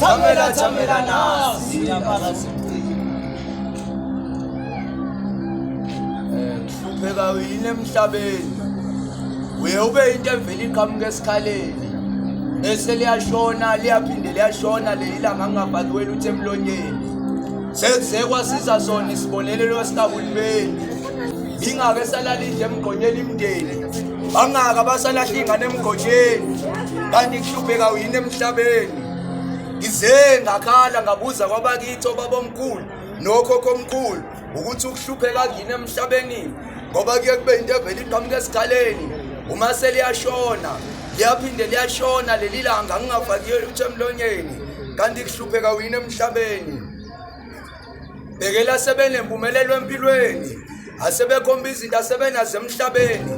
Thamela nasi hlupheka yini emhlabeni uye ube into evela iqhamuka esikhaleni bese liyashona liyaphinde liyashona leli langa ngingafaki lutho emlonyeni sekuze kwasiza sona isibonelelo sikahulumeni ingake salalidle emgqonyeni imndeni bangaka abasalahla ingane emgqonyeni kanti kuhlupheka yini emhlabeni ngize ngakhala ngabuza kwabakithi obabomkhulu nokhokho omkhulu ukuthi ukuhlupheka kini emhlabeni ngoba kuye kube into evela iqhamuka esikhaleni uma seliyashona liyaphinde liyashona leli langa ngingafaki lutho emlonyeni kanti kuhlupheka yini emhlabeni bekela sebenempumelelo empilweni asebekhomba izinto asebenazo emhlabeni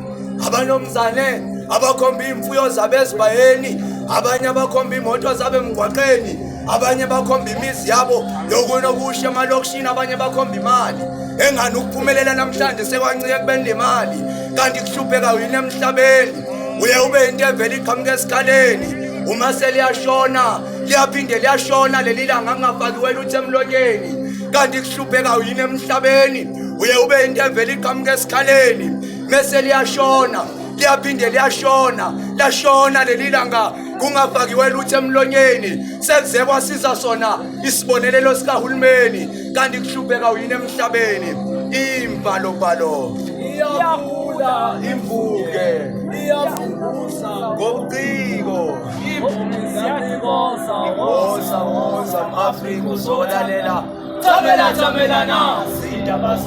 abanomzane abakhomba imfuyo zabo ezibayeni abanye abakhomba imoto zabo emgwaqeni abanye bakhomba imizi yabo yokunokusha emalokishini abanye bakhomba imali engani ukuphumelela namhlanje sekwancike kubeni lemali kanti kuhlupheka yini emhlabeni uye ube into evela iqhamuka esikhaleni uma seliyashona liyaphinde liyashona leli langa ngingafaki lutho emlonyeni kanti kuhlupheka yini emhlabeni uye ube into evela iqhamuka esikhaleni mase liyashona liyaphinde liyashona lashona leli langa kungafakiwe lutho emlonyeni sekuze kwasiza sona isibonelelo sikahulumeni kanti kuhlupheka yini emhlabeni imbalo iyafuna imvuke iyafuza ngobuciko woza Afrika uzolalela thamela nasi indaba